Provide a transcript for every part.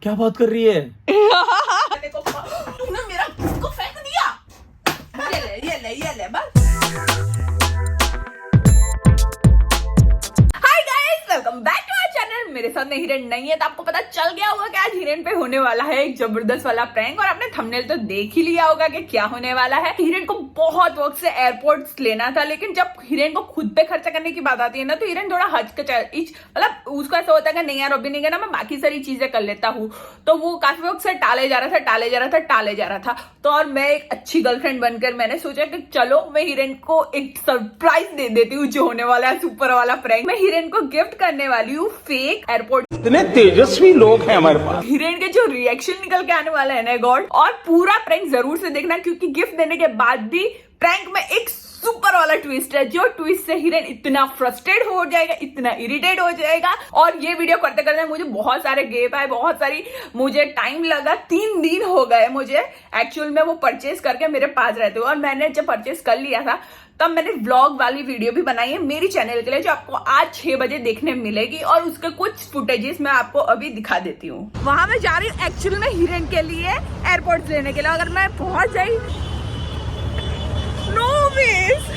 क्या बात कर रही है? तूने मेरा गिफ्ट को फेंक दिया। ये ले बस। Hi guys, welcome back to our channel. मेरे साथ में हिरेन नहीं है तो आपको पता चल गया होगा कि आज हिरेन पे होने वाला है एक जबरदस्त वाला प्रैंक, और आपने थंबनेल तो देख ही लिया होगा कि क्या होने वाला है। हिरेन को बहुत वक्त से एयरपोर्ट लेना था, लेकिन जब हिरेन को खुद पे खर्चा करने की बात आती है ना तो हिरेन थोड़ा हचकचाहट, मतलब उसका ऐसा होता है कि नहीं यार अभी नहीं करना, मैं बाकी सारी चीजें कर लेता हूँ। तो वो काफी वक्त से टाले जा रहा था। तो और मैं एक अच्छी गर्लफ्रेंड बनकर मैंने सोचा कि चलो मैं हिरेन को एक सरप्राइज दे देती हूँ जो होने वाला है सुपर वाला प्रैंक। मैं हिरेन को गिफ्ट करने वाली हूँ फेक एयरपोर्ट। इतने तेजस्वी लोग हैं हमारे पास। हिरेन के जो रिएक्शन निकल के आने वाला है ना गॉड, और पूरा प्रैंक जरूर से देखना, क्योंकि गिफ्ट देने के बाद भी प्रैंक में एक सुपर वाला ट्विस्ट है, जो ट्विस्ट से हिरेन इतना फ्रस्ट्रेट हो जाएगा, इतना इरिटेट हो जाएगा। और ये वीडियो करते करते मुझे बहुत सारे गैप आए, बहुत सारी मुझे टाइम लगा, 3 दिन हो गए मुझे एक्चुअल में वो परचेज करके मेरे पास रहते हुए। और मैंने जब परचेज कर लिया था तब मैंने व्लॉग वाली वीडियो भी बनाई है मेरी चैनल के लिए, जो आपको आज 6 बजे देखने मिलेगी, और उसके कुछ फुटेजेस मैं आपको अभी दिखा देती हूँ। वहां मैं जा रही हूँ एक्चुअल में हिरेन के लिए एयरपोर्ट लेने के लिए। अगर मैं पहुंच जाई, नो वेज।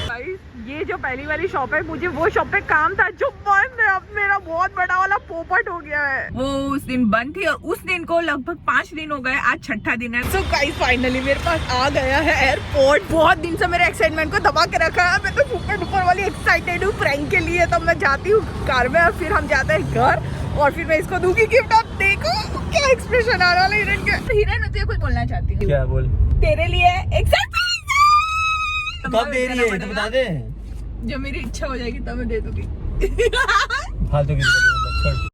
ये जो पहली वाली शॉप है, मुझे वो शॉप पे काम था जो बंद है। अब मेरा बहुत बड़ा वाला पोपट हो गया है। वो उस दिन बंद थी और उस दिन को लगभग 5 दिन हो गए, आज 6ठा दिन है। सो गाइस फाइनली मेरे पास आ गया है एयरपोर्ट। बहुत दिन से मेरे एक्साइटमेंट को दबा के रखा है। मैं तो सुपर डुपर वाली एक्साइटेड हूँ प्रैंक के लिए। तो मैं जाती हूँ कार में और फिर हम जाते हैं घर, और फिर मैं इसको दूंगी गिफ्ट। आप देखो क्या एक्सप्रेशन आ रहा है हिरन के। हिरन तुझे कुछ बोलना चाहती हूँ? क्या बोल? तेरे लिए एक कब दे रही है तो बता दे। जब मेरी इच्छा हो जाएगी तब मैं दे दूंगी। फालतू की छोड़।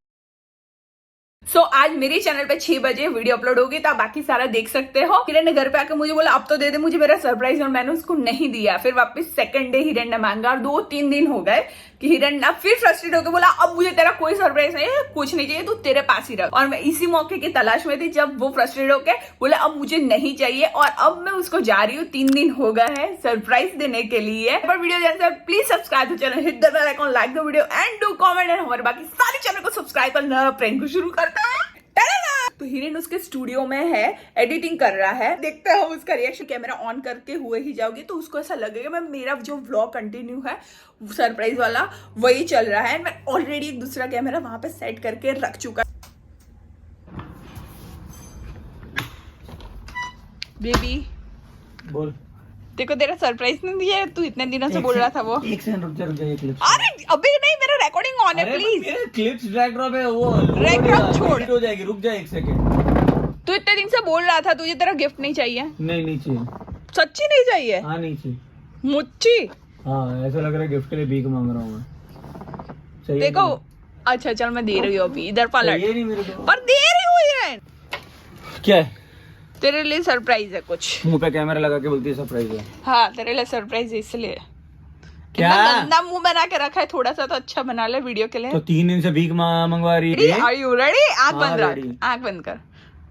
सो आज मेरे चैनल पे 6 बजे वीडियो अपलोड होगी, तो आप बाकी सारा देख सकते हो। हिरन ने घर पे आके मुझे बोला अब तो दे दे मुझे मेरा सरप्राइज, और मैंने उसको नहीं दिया। फिर वापस सेकंड डे हिरन ने मांगा, और 2-3 दिन हो गए कि हिरन ना फिर फ्रस्ट्रेट होकर बोला अब मुझे तेरा कोई सरप्राइज नहीं है, कुछ नहीं चाहिए, तू तेरे पास ही रख। और मैं इसी मौके की तलाश में थी जब वो फ्रस्ट्रेट होकर बोला अब मुझे नहीं चाहिए, और अब मैं उसको जा रही हूँ। 3 दिन हो गए हैं सरप्राइज देने के लिए। पर वीडियो जाने से please subscribe to channel, hit the bell icon, like the video and do comment, and हमारे बाकी सारे चैनल को सब्सक्राइब करना। प्रैंक को शुरू करते हैं। तो हिरेन उसके स्टूडियो में है, एडिटिंग कर रहा है। देखते हैं हम उसका रिएक्शन। कैमरा ऑन करके हुए ही जाओगे तो उसको ऐसा लगेगा मैं मेरा जो व्लॉग कंटिन्यू है सरप्राइज वाला वही चल रहा है। मैं ऑलरेडी एक दूसरा कैमरा वहां पे सेट करके रख चुका। बेबी बोल। देखो तेरा सरप्राइज नहीं दिया, तू इतने दिनों से बोल रहा था वो। एक सेकंड रुक जा एक क्लिप। अरे अभी नहीं, मेरा रिकॉर्डिंग ऑन है, प्लीज। मेरे क्लिप्स ड्रैग ड्रॉप है, वो ड्रैग ड्रॉप छोड़, हो जाएगी। रुक जा एक सेकंड। तू इतने दिन से बोल रहा था तुझे तेरा गिफ्ट नहीं चाहिए। नहीं चाहिए। सच्ची नहीं चाहिए? हाँ नहीं चाहिए मुच्ची। हाँ ऐसा लग रहा है गिफ्ट के लिए भीख मांग रहा हूँ मैं। चाहिए देखो अच्छा चल मैं दे रही हूँ अभी, इधर पलट। ये नहीं मेरे को, पर दे रही हूँ ये। क्या है? तेरे लिए सरप्राइज है कुछ। मुंह पे कैमरा लगा के बोलती है सरप्राइज है। हाँ तेरे लिए सरप्राइज है, इसलिए। क्या गंदा मुंह बना के रखा है, थोड़ा सा तो अच्छा बना ले वीडियो के लिए। तो 3 दिन से भीख मंगवा रही है। Are you ready? आंख हाँ, बंद रख, ready। आंख बंद कर,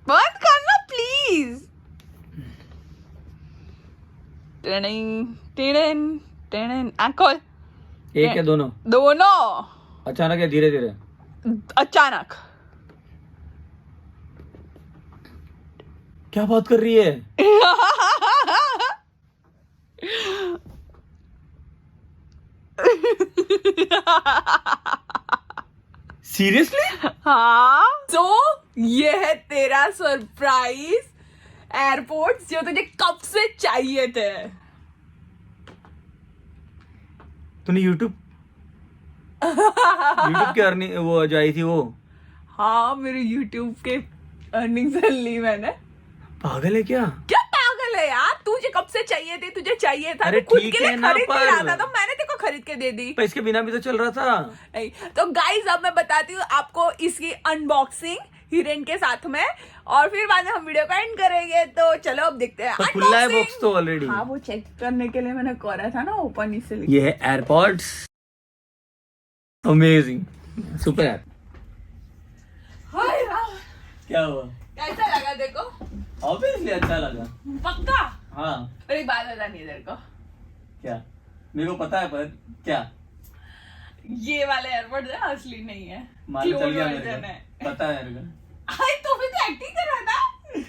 बंद करना प्लीज। आंख खोल। एक या दोनों? दोनों। अचानक या धीरे धीरे? अचानक। क्या बात कर रही है? सीरियसली? हाँ। तो ये है तेरा सरप्राइज एयरपोर्ट, जो तुझे कब से चाहिए थे। तूने YouTube की अर्निंग वो जो आई थी वो? हाँ मेरे YouTube के अर्निंग से ली मैंने। पागल है क्या? क्या पागल है यार, तुझे कब से चाहिए थे? तुझे चाहिए था अरे तो खुद ठीक के लिए है ना, खरीद पर- के लाता, तो मैंने तेरे को खरीद के दे दी। पर इसके बिना भी तो चल रहा था। नहीं तो गाइज अब मैं बताती हूँ आपको इसकी अनबॉक्सिंग हिरेन के साथ में, और फिर बाद में हम वीडियो का एंड करेंगे। तो चलो अब देखते हैं। तो खुला है unboxing। बॉक्स तो ऑलरेडी। हाँ वो चेक करने के लिए मैंने करा था ना ओपन, इसलिए। ये है एयरपॉड्स। Amazing, super app. हाय राम, क्या हुआ? कैसा लगा देखो? ऑब्वियसली अच्छा लगा। पक्का? हाँ। अरे बात बता नहीं तेरे को। क्या? मेरे को पता है, पर क्या? ये वाले एयरपोर्ट है, असली नहीं है, मालूम चल क्लोन गया वर्जन मेरे है। को, पता है मेरे को। अरे तो भी तो एक्टिंग कर रहा था।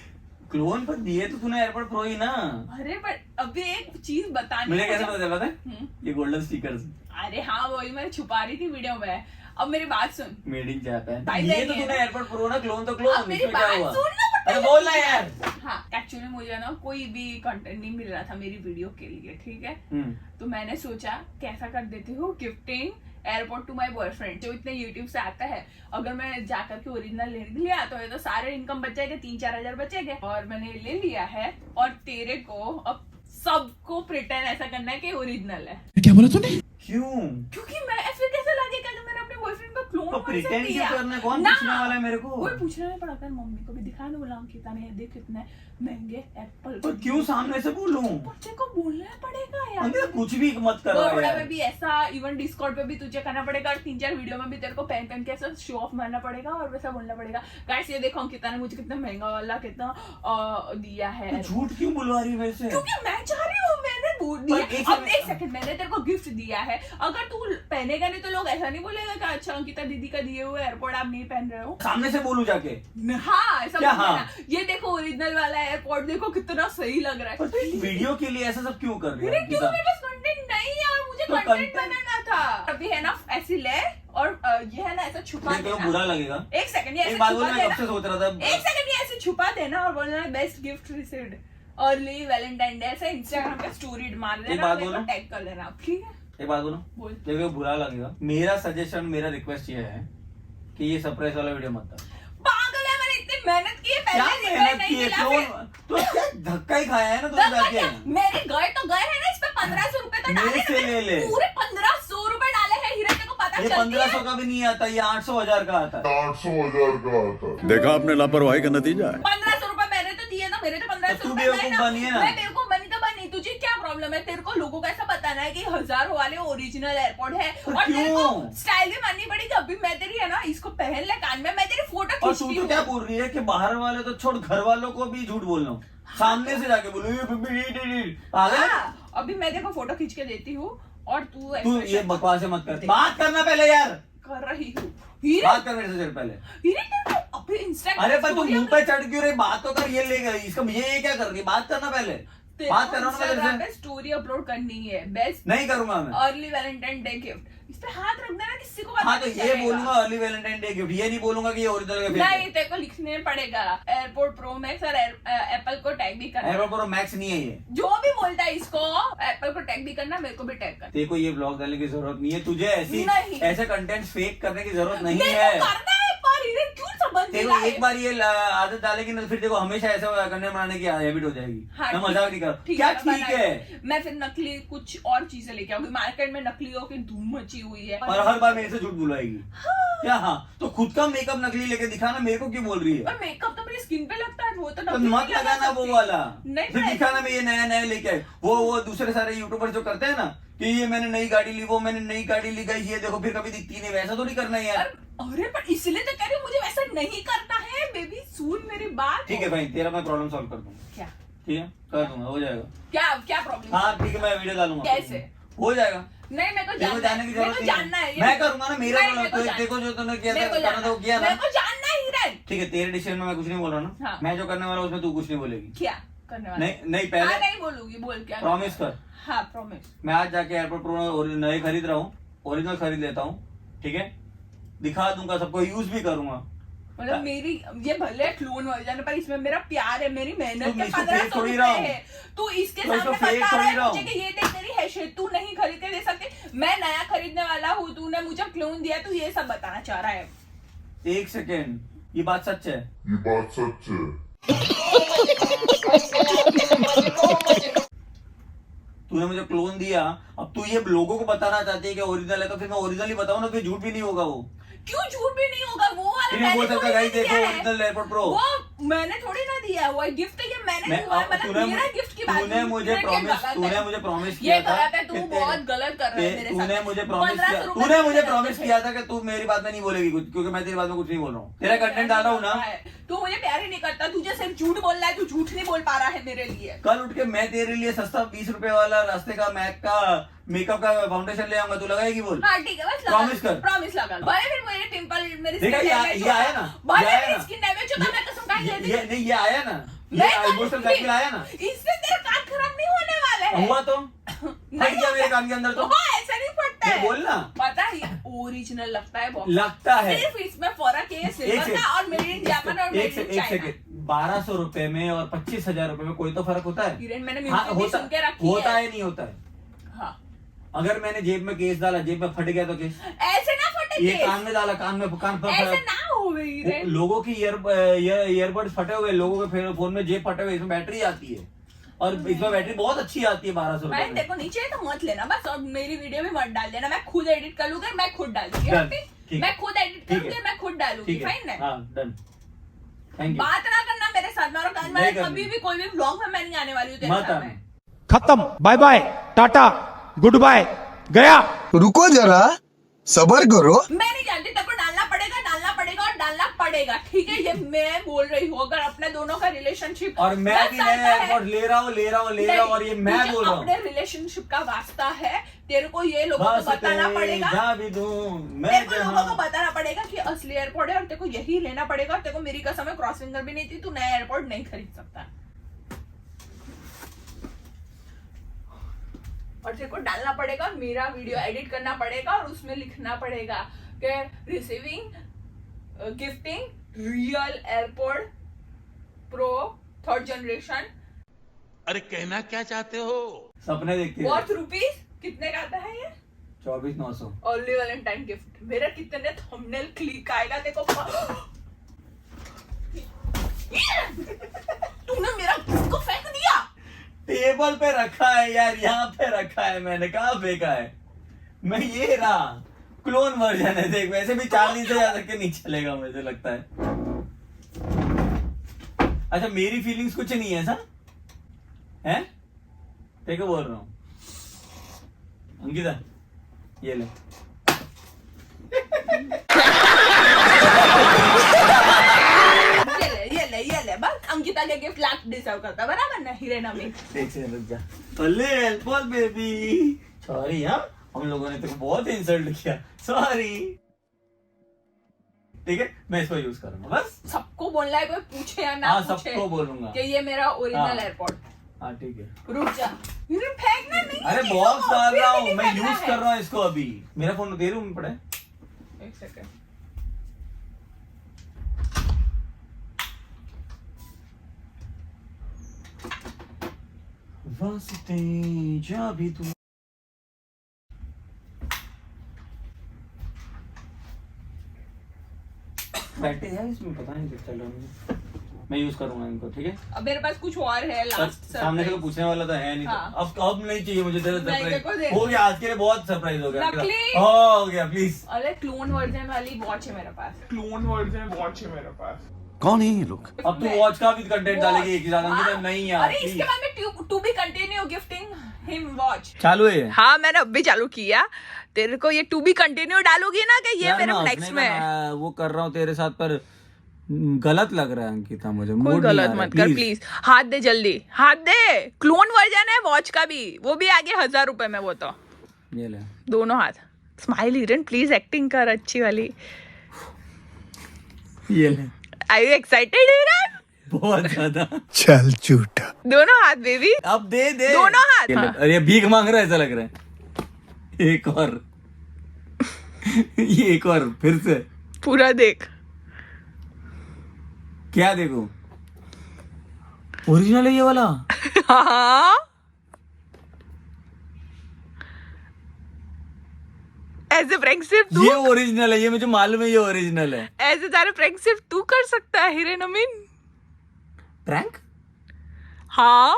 क्लोन पर दिए तो तूने एयरपोर्ट प्रो ही ना। अरे पर अभी एक चीज बतानी मुझे है कैसे मुझे। पता है ये गोल्डन स्टिकर्स अरे हाँ वही मैं छुपा रही थी वीडियो में। अब मेरी बात सुन। Made in Japan. भाई ये बहन तो है तूने ना। एयरपोर्ट प्रो ना, क्लोन तो क्लोन। अब मेरी इसमें क्या बात हुआ? सुन ना but अरे पहले बोल ना सुन। यार। हाँ एक्चुअली मुझे ना कोई भी कंटेंट नहीं मिल रहा था मेरी वीडियो के लिए, ठीक है। तो मैंने सोचा कैसा कर देती हूँ gifting airport to my boyfriend जो इतने यूट्यूब से आता है। अगर मैं जाकर के ओरिजिनल ले लिया तो ये तो सारे इनकम बचेगा, 3-4 हजार बचेगा। और मैंने ले लिया है और तेरे को अब सबको प्रिटेंड ऐसा करना है कि ओरिजिनल है। क्या बोला तूने? क्यों? क्योंकि मैं ऐसे कैसे लगेगा कि मैंने अपने बॉयफ्रेंड को क्लोन तो कर प्रिटेंड सकती क्यों है? करना है? कौन ना। पूछने वाला है मेरे को? कोई पूछना नहीं पड़ा। कर मम्मी को भी दिखाने बोला कि ताने देख कितने महंगे एप्पल। तो क्यों सामने से बोलूं? बच्चे को बोलना पड़ेगा यार। अंदर कुछ भी मत करो बड़ोड़ा यार। में भी ऐसा, इवन डिस्कॉर्ड पे भी तुझे करना पड़ेगा और 3-4 वीडियो में भी तेरे को पहन पहन के ऐसा शो ऑफ मारना पड़ेगा और वैसा बोलना पड़ेगा। गाइस ये देखो अंकिता ने मुझे कितना महंगा वाला कितना दिया है। तो झूठ क्यों बुलवा रही है मेरे से? क्योंकि मैं चाह रही हूँ, मैंने बोल दिया। पर एक अब एक सेकंड, मैंने तेरे को गिफ्ट दिया है, अगर तू पहनेगा नहीं तो लोग ऐसा नहीं बोलेगा कि अच्छा अंकिता दीदी का दिए हुए एयरपोर्ट आप नहीं पहन रहे हो। सामने से बोलूं जाके? हाँ ऐसा क्या बोलना हाँ? ना। ये देखो ओरिजिनल वाला एयरपोर्ट देखो कितना सही लग रहा पर है। तू एक वीडियो के लिए ऐसा सब क्यों कर रही अरे है? क्यों, गीता? मेरे पास कंटेंट नहीं है और मुझे तो कंटेंट content- बनाना था। अभी है ना ऐसी ले और ये है ना ऐसा छुपा देख तेरे को देना। बुरा लगेगा। एक सेकंड, ये एक ऐसे बात छुपा बोल, मैं कब से देना। सोच रहा था। एक सेकंड, ये ऐसे छुपा देना और बोलना best gift received early Valentine day, ऐसे इंस्टाग्राम पे स्टोरी मार देना, बात मेरे को बोलो। टैग कर देना, ठीक है। एक बात बोलो, बोल। देखो बुरा लगेगा। मेरा सजेशन, मेरा रिक्वेस्ट ये है कि ये सरप्राइज वाला वीडियो मत कर। पागल है, मैंने इतनी मेहनत की है, क्या पहले दिन मेहनत नहीं की है? मिला क्यों? फिर। तो क्या धक्का ही खाया है ना दस तुम जाके? क्या? मेरे गए तो गए हैं ना, इस पे 1500 रुपए तो मेरे डाले से हैं, ले ले। पूरे 1500 रुपए डाले हैं हीरे, तेरे को पता ये चलती है? 1500 का भी नहीं आता, ये 800,000 का आता है। 800,000 का आता है। देखा आपने लापरवाही का नतीजा है। 1500 रुपए मैंने तो दिए ना, मेरे तो 1500 तो तू रुपए गए बेवकूफ ना। बनी है ना। मैं बेवकूफ बनी तो बनी, तुझे क्या प्रॉब्लम है? तेरे को लोगों को ऐसा बताना है कि हजारों वाले ओरिजिनल एयरपोर्ट है पर और तेरे को क्यों? स्टाइल भी माननी पड़ेगी। अभी मैं तेरी है ना इसको पहन ले कान में, मैं तेरी फोटो और तू खींचती तो हूँ। क्या बोल रही है कि बाहर वाले तो छोड़, घर वालों को भी झूठ बोलना हूँ। सामने से जाके बोलो ये पागल है? हाँ, अभी मैं देखो फोटो खींच के देती हूँ और तू तू ऐसे ये बकवास मत कर। बात करना पहले यार। कर रही हूँ। हीरे बात कर मेरे से पहले। हीरे तेरे को अभी इंस्टाग्राम अरे पर तू मुंह पे चढ़ क्यों रही? बात तो कर। ये ले गई इसका, ये क्या कर रही? बात करना पहले। बात कर रहा हूँ मैं इंस्टाग्राम तेरे पे स्टोरी अपलोड करनी है, बेस्ट से। नहीं करूंगा मैं। अर्ली वैलेंटाइन डे गिफ्ट, इस पे हाथ रख देना, किसी को पता हाँ तो नहीं ये चलेगा। बोलूंगा अर्ली वैलेंटाइन डे गिफ्ट, ये नहीं बोलूंगा कि ये ओरिजिनल का नहीं, तेरे को लिखने पड़ेगा एयरपोर्ट प्रो मैक्स और एप्पल को टैग भी करना। एयरपोर्ट प्रो मैक्स नहीं है ये। जो भी बोलता है इसको एप्पल को टैग भी करना, मेरे को भी टैग करना। तेरे को ये ब्लॉग डालने की जरूरत नहीं है। तुझे ऐसी नहीं। ऐसे कंटेंट फेक करने की जरूरत नहीं मेरे है। को करना है पर हीरे क्यों संबंध तेरे मिला को है? एक बार ये आदत डालेगी ना, फिर देखो हमेशा ऐसा कंटेंट बनाने की हैबिट हो जाएगी। हाँ, मैं ठीक- मजाक नहीं कर। ठीक क्या है, मैं ठीक बना है? लूं। मैं फिर नकली कुछ और चीजें लेके आऊंगी। मार्केट में नकलियों की धूम मची हुई है और हर बार मेरे से झूठ बुलाएगी। क्या? हाँ तो खुद का मेकअप नकली लेके दिखाना, मेरे को क्यों बोल रही है? और मेकअप तो मेरी स्किन पे लगता है, वो तो तो नकली मत नहीं लगा लगाना वो सकती। वाला। नहीं, फिर मैं- दिखाना मैं ये नया नया लेके आए। वो दूसरे सारे यूट्यूबर जो करते हैं ना कि ये मैंने नई गाड़ी ली, वो मैंने नई गाड़ी ली, गई ये देखो फिर कभी दिखती नहीं। वैसा थोड़ी करना है यार। अरे पर इसलिए तो कह रही हूँ, मुझे वैसा नहीं करना है। बेबी सुन मेरी बात। ठीक है भाई, तेरा मैं प्रॉब्लम सॉल्व कर दूंगा। क्या ठीक है, कर दूंगा, हो जाएगा। क्या क्या प्रॉब्लम? हाँ ठीक है, मैं वीडियो डालूंगा। कैसे? हो जाएगा। नहीं, मेरे को देखो जानना जाने है, की मेरे जरूरत को नहीं जानना है है। ये। मैं करूंगा ना, मेरा नहीं, बोला मेरे को तो जानना देखो जो तूने किया मेरे था को करना था वो किया मेरे ना। को जानना है हिरन। ठीक है, तेरे डिसीजन में मैं कुछ नहीं बोल रहा ना। हाँ। मैं जो करने वाला हूँ उसमें तू कुछ नहीं बोलेगी। क्या करने वाला? नहीं नहीं, हाँ, पहले नहीं बोलूंगी, बोल क्या प्रॉमिस कर। हाँ प्रॉमिस। मैं आज जाके एयरपोर्ट प्रो नए खरीद रहा हूँ, ओरिजिनल खरीद लेता हूँ। ठीक है, दिखा दूंगा सबको, यूज भी करूंगा। मतलब मेरी ये भले क्लोन वर्जन है पर इसमें मेरा प्यार है, मेरी मेहनत तुम के इसको 1500 fake थोड़ी रुपए रहा हूं। है। तू इसके तो इसको सामने fake बता रहा थोड़ी रहा है मुझे हूं। कि ये देख तेरी हैसियत, तू नहीं खरीद के दे सकती। मैं नया खरीदने वाला हूँ, तूने मुझे क्लोन दिया, तू ये सब बताना चाह रहा है। एक सेकेंड, ये बात सच है? ये बात सच है। तूने मुझे क्लोन दिया, अब तू ये लोगों को बताना चाहती है कि ओरिजिनल है, तो फिर मैं ओरिजिनल ही बताऊं ना, फिर झूठ भी नहीं होगा वो। क्यों झूठ भी नहीं होगा? वो वाला फिर बोल सकता गाइस देखो ओरिजिनल एयरपोर्ट प्रो। वो मैंने थोड़ी ना दिया, वो गिफ्ट है, ये मैंने दिया है, मतलब मेरा गिफ्ट की बात तूने नहीं। मुझे ये प्रॉमिस गलत है। तूने मुझे प्रॉमिस ये किया था गलत है, तू कि बहुत गलत कर रहा है मेरे साथ। तूने मुझे प्रॉमिस किया, 1500 रुपए तूने मुझे मेरे प्रॉमिस साथ किया था कि तू मेरी बात में नहीं बोलेगी कुछ, क्योंकि मैं तेरी बात में कुछ नहीं बोल रहा हूँ। तेरा कंटेंट डाल रहा हूँ ना। तू मुझे प्यार ही नहीं करता सकता, तुझे सिर्फ झूठ बोलना है, तू झूठ नहीं बोल पा रहा है मेरे लिए। कल उठ के मैं तेरे लिए सस्ता 20 रुपए वाला रास्ते का मैक का मेकअप का फाउंडेशन ले आऊंगा, तू लगाएगी बोल? हाँ ठीक है, बस Promise कर। प्रॉमिस लगा। भाई फिर मेरे पिंपल मेरी देखा skin ये damage आया होता। ना, भाई ये आया मेरी ना। स्किन डैमेज होता, मैं कसम खा के ये नहीं, ये आया ना, ये नहीं, आइबोस्टल साइकिल आया ना, इससे तेरे कान खराब नहीं होने वाले हैं। हुआ तो फट गया मेरे कान के अंदर तो। हाँ, ऐसा नहीं फटता ये है। बोल ना। पता है ये ओरिजिनल लगता है बहुत। लगता है। सिर्फ इसमें फर्क है सिल्वर का और मेड इन जापान और मेड इन एक चाइना। सेकंड, 1200 रुपए में और 25,000 रुपए में कोई तो फर्क होता है? किरण मैंने हाँ, म्यूजिक भी सुन के रखी होता है। है नहीं होता है? हाँ। अगर मैंने जेब में केस डाला, जेब में फट गया तो केस? ऐसे ना फटे ये केस। कान में डाला, कान पर ऐसे ना हो गई रे। लोगों की ईयरबड्स फटे हुए, लोगों के फोन में जेब फटे हुए, इसमें बैटरी आती है और इसमें बैटरी बहुत अच्छी आती है 1200 रुपए भाई में। देखो नीचे है तो मत लेना बस, और मेरी वीडियो भी मत डाल देना, मैं खुद एडिट कर लूंगी, मैं खुद डालूंगी। Done, ठीक? ठीक। मैं खुद एडिट ठीक करूंगी, है। मैं खुद डालूंगी। ठीक है, फाइन है? हाँ डन, थैंक यू। बात ना करना मेरे साथ, और नहीं मैं करनी। कभी भी कोई भी ब्लॉग में मैं नहीं आने वाली हूँ तेरे मत साथ आना। में। खत्म, bye bye, tata, goodbye, गया। रुको जरा, सबर करो। मैं नहीं जानती, तेरे को डालना पड़ेगा, डालना पड़ेगा और डालना पड़ेगा। ठीक है, ये मैं बोल रही हूँ। अगर अपने दोनों का रिलेशनशिप और मैं भी नया एयरपोर्ट ले रहा हूँ और ये मैं बोल रहा हूँ। अपने रिलेशनशिप का वास्ता है, तेरे को ये लोगों को बस बताना पड़ेगा। जा भी दूं मैं तेरे को लोगों को जहाँ। बताना पड़ेगा कि असली एयरपोर्ट है और तेरे को यही लेना पड़ेगा। और तेरे को मेरी कसम है क्रॉस फिंगर भी नहीं थी, तू नया एयरपोर्ट नहीं खरीद सकता। और तेरे को डालना पड़ेगा और मेरा वीडियो एडिट करना पड़ेगा और उसमें लिखना पड़ेगा कि receiving gifting real airport pro 3rd generation अरे कहना क्या चाहते हो? सपने देखती है। वर्थ रुपीज कितने का आता है ये? 24,900। Only Valentine gift. मेरा कितने थंबनेल क्लिक आएगा देखो। तूने मेरा गिफ्ट को फेंक दिया। टेबल पे रखा है यार, यहाँ पे रखा है, मैंने कहा फेंका है? मैं ये रहा क्लोन वर्जन है, देख वैसे भी 4 दिन से ज्यादा के नहीं चलेगा मुझे लगता है। अच्छा मेरी फीलिंग्स कुछ नहीं है ऐसा है? ठीक है बोल रहा हूँ अंकिता, ये ले। ये ले बस। अंकिता के गिफ्ट लाख डिजर्व करता, बराबर ना हिरेन अमी? एक सेकंड रुक जा। अले हेल्पफुल बेबी, सॉरी हाँ, हम लोगों ने तेरे को बहुत इंसल्ट किया, सॉरी। ठीक है मैं इसको यूज करूंगा बस। सबको बोलना है, कोई पूछे या ना हाँ पूछे सबको बोलूंगा। कि ये मेरा ओरिजिनल हाँ। एयरपोर्ट। हाँ ठीक है। रुक जा, हिरेन फेंकना नहीं। अरे है बॉक्स इसको, डाल फिर रहा भी हूँ नहीं मैं, फेंकना यूज है। कर रहा हूँ इसको अभी। मेरा फोन तेरे रूम में पड़ा है। एक सेकंड। वास्ते जा भी तू। बैठे हैं इसमें, पता नहीं क्या चल रहा है मुझे। मैं यूज करूंगा इनको, ठीक है? अब मेरे पास कुछ और है लास्ट सामने से तो पूछने वाला तो है नहीं। हाँ। तो अब नहीं चाहिए मुझे तेरा नहीं, देखो, सरप्राइज। देखो। हो गया आज के लिए, बहुत सरप्राइज हो गया। नकली। हो गया प्लीज। अरे क्लोन वर्जन वाली वॉच है मेरे पास। कौन है ये लोग? अब तू वॉच का भी कंटेंट डालेगी एक ही साथ? हाँ। अंकिता नहीं यार अरे इसके बाद में to be continue gifting him watch. चालू है। हाँ मैंने अब भी चालू किया। तेरे को ये टू बी कंटिन्यू डालूगी ना कि ये मेरे नेक्स्ट में है? मैं वो कर रहा हूँ तेरे साथ, पर गलत लग रहा है अंकिता मुझे। कोई मूड नहीं गलत आ रहा, मत कर प्लीज। हाथ दे जल्दी, हाथ दे। क्लोन वर्जन है वॉच का भी, वो भी आगे 1000 रुपए में। वो तो ये ले दोनों हाथ। स्माइल हिरन प्लीज, एक्टिंग कर अच्छी वाली। ये ले। आर यू एक्साइटेड हिरन? बहुत ज्यादा। चल झूठा। दोनों हाथ बेबी, अब दे दे दोनों हाथ। ये ले। हाँ। अरे भीख मांग रहा है ऐसा लग रहा है। एक और ये एक और फिर से। पूरा देख। क्या देखो? ओरिजिनल है ये वाला? हाँ ऐसे प्रैंक सिर्फ तू, ये ओरिजिनल है, ये मुझे मालूम है ये ओरिजिनल है। ऐसे सारे प्रैंक सिर्फ तू कर सकता है हिरेन अमीन। प्रैंक? हाँ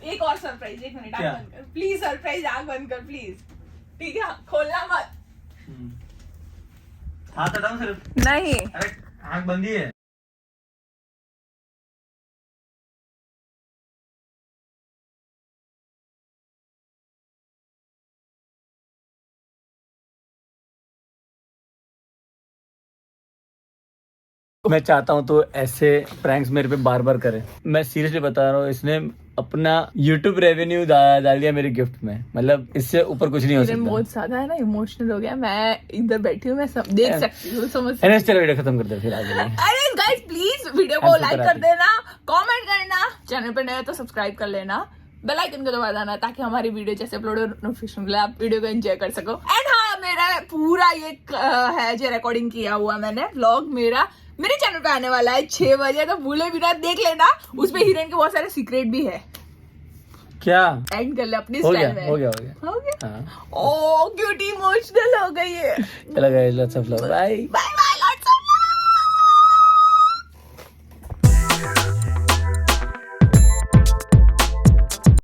एक और सरप्राइज, एक मिनट आग क्या? बंद कर प्लीज। सरप्राइज आग बंद कर प्लीज, ठीक है? खोलना मत। हाथ हटाऊं सिर्फ? नहीं अरे आँख बंदी है। मैं चाहता हूँ तो ऐसे प्रैंक्स मेरे पे बार बार करे। मैं सीरियसली बता रहा हूँ, इसने अपना YouTube रेवेन्यू डाल दिया मेरे गिफ्ट में। मतलब इससे ऊपर कुछ नहीं हो हिरन सकता। बहुत ज्यादा है ना, इमोशनल हो गया। मैं इधर बैठी हूँ, मैं सब देख सकती हूँ, समझ। चलो वीडियो खत्म कर दे फिर आगे। अरे गाइस प्लीज वीडियो को लाइक कर देना, कमेंट करना, चैनल पे नए हो तो सब्सक्राइब कर लेना, बेल आइकन को दबा देना ताकि हमारी वीडियो जैसे अपलोड हो नोटिफिकेशन मिले, आप वीडियो को एंजॉय कर सको। एंड हाँ, मेरा पूरा ये है जो रिकॉर्डिंग किया हुआ मैंने व्लॉग मेरे चैनल पे आने वाला है 6 बजे, तो भूले बिना देख लेना। उसमें हिरन के बहुत सारे सीक्रेट भी है। क्या एंड कर ले अपनी हो स्टाइल गया? में। हो गया हो गया। हाँ। ओ क्यूट, इमोशनल हो गई है। चलो guys, lots of love, bye. Bye.